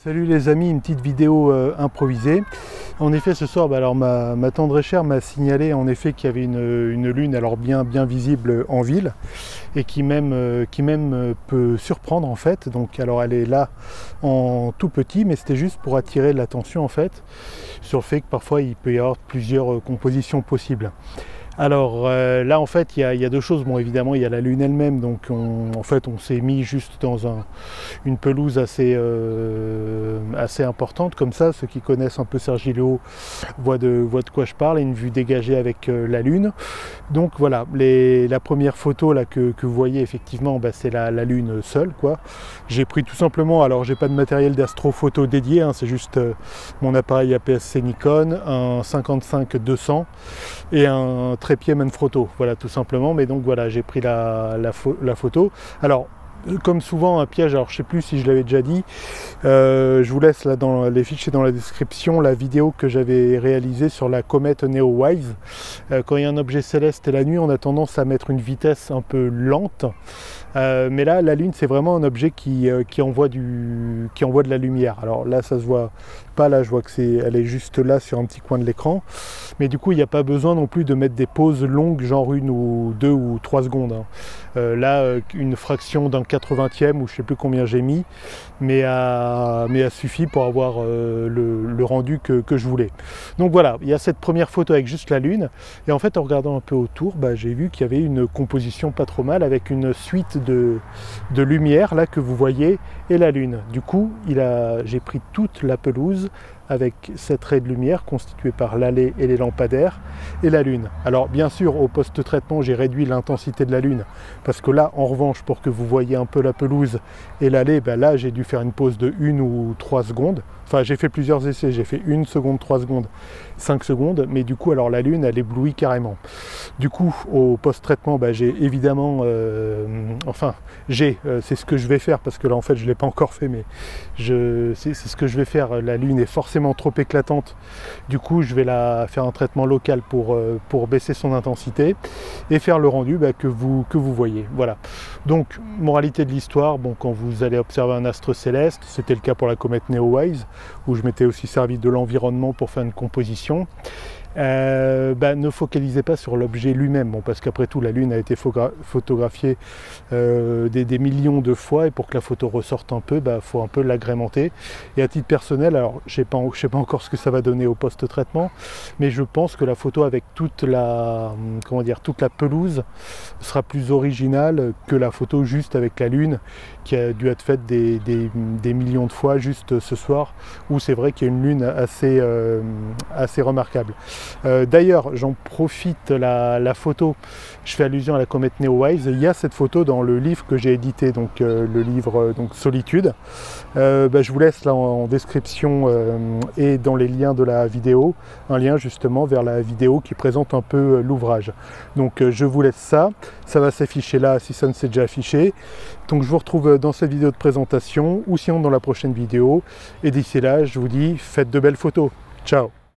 Salut les amis, une petite vidéo improvisée. En effet ce soir, alors ma tendre et chère m'a signalé en effet qu'il y avait une lune alors bien visible en ville et qui même peut surprendre en fait. Donc alors elle est là en tout petit, mais c'était juste pour attirer l'attention en fait sur le fait que parfois il peut y avoir plusieurs compositions possibles. Alors là en fait il y a deux choses. Bon, évidemment il y a la lune elle-même, donc en fait on s'est mis juste dans une pelouse assez importante comme ça. Ceux qui connaissent un peu Sergilio voient de quoi je parle, et une vue dégagée avec la lune. Donc voilà, la première photo là que vous voyez effectivement, c'est la lune seule quoi. J'ai pris tout simplement, alors j'ai pas de matériel d'astrophoto dédié, hein, c'est juste mon appareil APS-C Nikon, un 55-200 et un trépied Manfrotto, voilà tout simplement. Mais donc voilà, j'ai pris la photo. Alors comme souvent un piège, alors je sais plus si je l'avais déjà dit, je vous laisse là dans les fichiers dans la description la vidéo que j'avais réalisée sur la comète Neowise. Quand il y a un objet céleste et la nuit, on a tendance à mettre une vitesse un peu lente, mais là la lune c'est vraiment un objet qui envoie de la lumière. Alors là ça se voit pas, là je vois que elle est juste là sur un petit coin de l'écran, mais du coup il n'y a pas besoin non plus de mettre des pauses longues, genre 1 ou 2 ou 3 secondes, hein. Là une fraction d'un 80e ou je sais plus combien j'ai mis, mais elle suffit pour avoir le rendu que je voulais. Donc voilà, il y a cette première photo avec juste la lune, et en fait en regardant un peu autour, j'ai vu qu'il y avait une composition pas trop mal avec une suite de lumière là que vous voyez et la lune. Du coup j'ai pris toute la pelouse avec cette raie de lumière constituée par l'allée et les lampadaires et la lune. Alors bien sûr au post-traitement j'ai réduit l'intensité de la lune, parce que là en revanche, pour que vous voyez un peu la pelouse et l'allée, là j'ai dû faire une pause de 1 ou 3 secondes. Enfin j'ai fait plusieurs essais, j'ai fait 1 seconde, 3 secondes, 5 secondes, mais du coup alors la lune elle éblouit carrément. Du coup au post-traitement j'ai évidemment, c'est ce que je vais faire, parce que là en fait je ne l'ai pas encore fait, mais c'est ce que je vais faire. La lune est forcément trop éclatante, du coup je vais la faire un traitement local pour baisser son intensité et faire le rendu que vous voyez. Voilà, donc moralité de l'histoire, quand vous allez observer un astre céleste, c'était le cas pour la comète Neowise où je m'étais aussi servi de l'environnement pour faire une composition. Ne focalisez pas sur l'objet lui-même, parce qu'après tout la lune a été photographiée des millions de fois, et pour que la photo ressorte un peu, faut un peu l'agrémenter. Et à titre personnel, alors je sais pas encore ce que ça va donner au post-traitement, mais je pense que la photo avec toute la pelouse sera plus originale que la photo juste avec la lune, qui a dû être faite des millions de fois juste ce soir, où c'est vrai qu'il y a une lune assez remarquable. D'ailleurs j'en profite, la photo, je fais allusion à la comète Neowise, il y a cette photo dans le livre que j'ai édité, donc le livre Solitude. Je vous laisse là en description et dans les liens de la vidéo un lien justement vers la vidéo qui présente un peu l'ouvrage. Donc je vous laisse ça va s'afficher là si ça ne s'est déjà affiché. Donc je vous retrouve dans cette vidéo de présentation, ou sinon dans la prochaine vidéo, et d'ici là je vous dis faites de belles photos. Ciao.